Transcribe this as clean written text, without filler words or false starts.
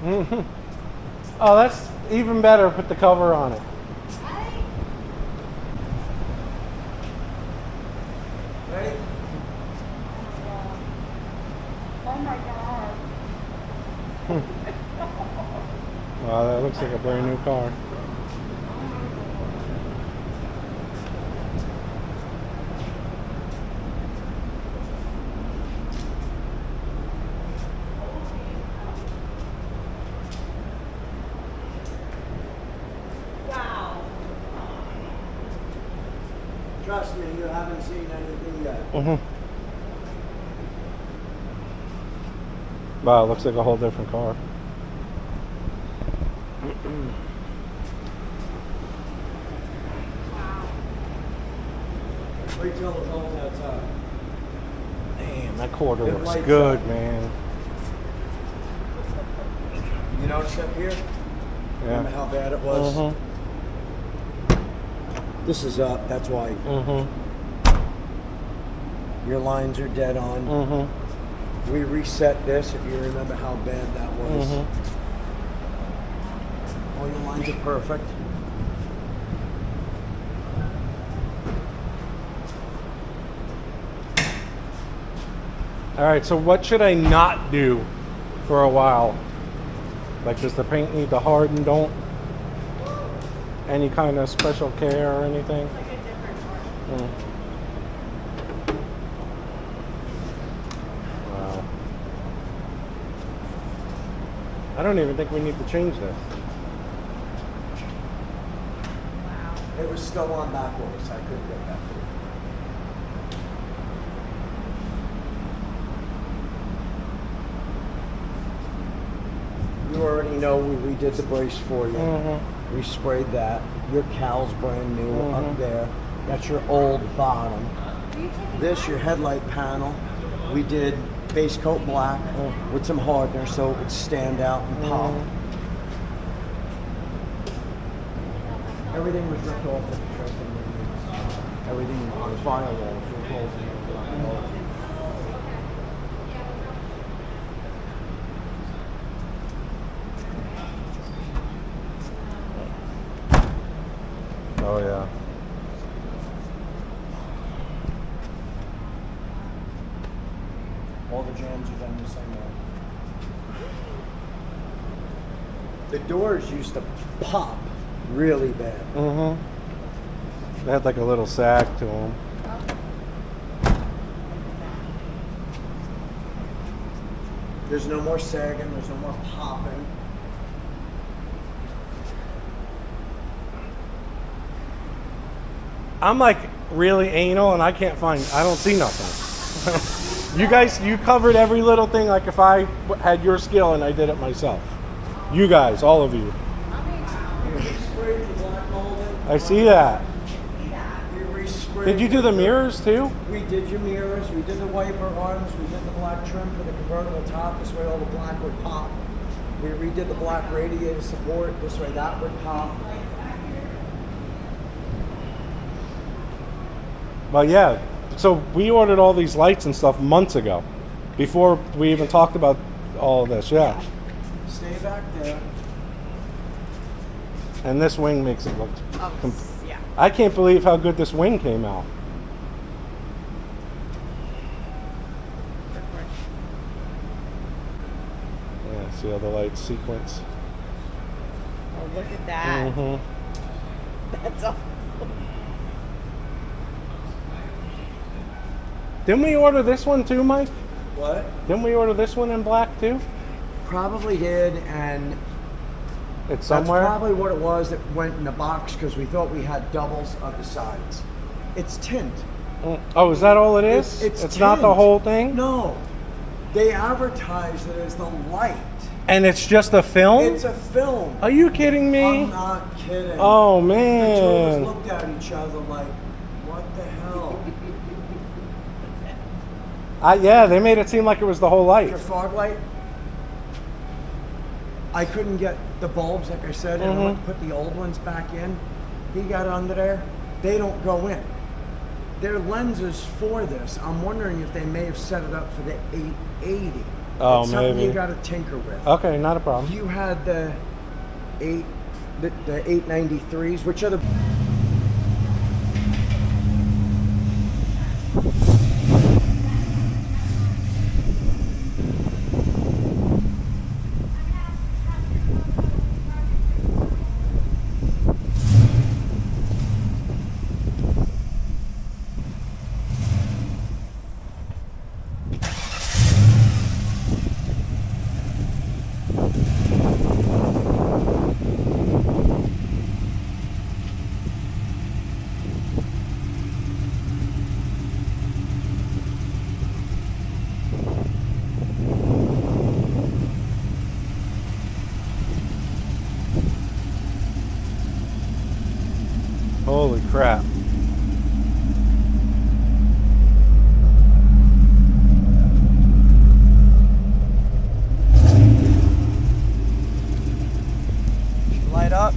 Oh, that's even better. Put the cover on it. Ready? Oh my God. Wow, that looks like a brand new car. Wow. Trust me, you haven't seen anything yet. Wow, it looks like a whole different car. Wait till the cold outside. Damn, that quarter Good looks lights good, out. man. You notice up here? Remember how bad it was? This is up, that's why. Your lines are dead on. We reset this, if you remember how bad that was. All your lines are perfect. All right, so what should I not do for a while? Like, does the paint need to harden? Don't any kind of special care or anything? Like a different car. Wow. I don't even think we need to change this. Wow. It was still on back orders, I couldn't get that for you. You already know we redid the brace for you. We sprayed that. Your cowl's brand new up there. That's your old bottom. This, your headlight panel. We did base coat black with some hardener so it would stand out and pop. Everything was ripped off the truck. Everything on firewalls. Oh yeah. All the jams are done the same way. The doors used to pop really bad. They had like a little sag to them. There's no more sagging, there's no more popping. I'm like really anal and I don't see nothing. You covered every little thing like if I had your skill and I did it myself. You guys, all of you. We sprayed the black molding. I see that. We resprayed. Did you do the mirrors too? We did your mirrors, we did the wiper arms, we did the black trim for the convertible top, this way all the black would pop. We redid the black radiator support, this way that would pop. Well, yeah. So we ordered all these lights and stuff months ago, before we even talked about all of this. Yeah. Stay back there. And this wing makes it look. Yeah. I can't believe how good this wing came out. Yeah. See how the lights sequence. Oh, look at that. That's awesome. Didn't we order this one too, Mike? What? Didn't we order this one in black too? Probably did, and It's somewhere. that's probably what it was that went in the box because we thought we had doubles of the sides. It's tint. Oh, is that all it is? It's not the tint. whole thing? No. They advertise it as the light. And it's just a film? It's a film. Are you kidding me? I'm not kidding. Oh, The two of man. us looked at each other like, what the hell? Yeah, they made it seem like it was the whole light. Your fog light? I couldn't get the bulbs, like I said, and I went to put the old ones back in. He got under there. They don't go in. They're lenses for this. I'm wondering if they may have set it up for the 880. Oh, it's something maybe. you got to tinker with. Okay, not a problem. You had the 893s, which are the Holy crap. light up.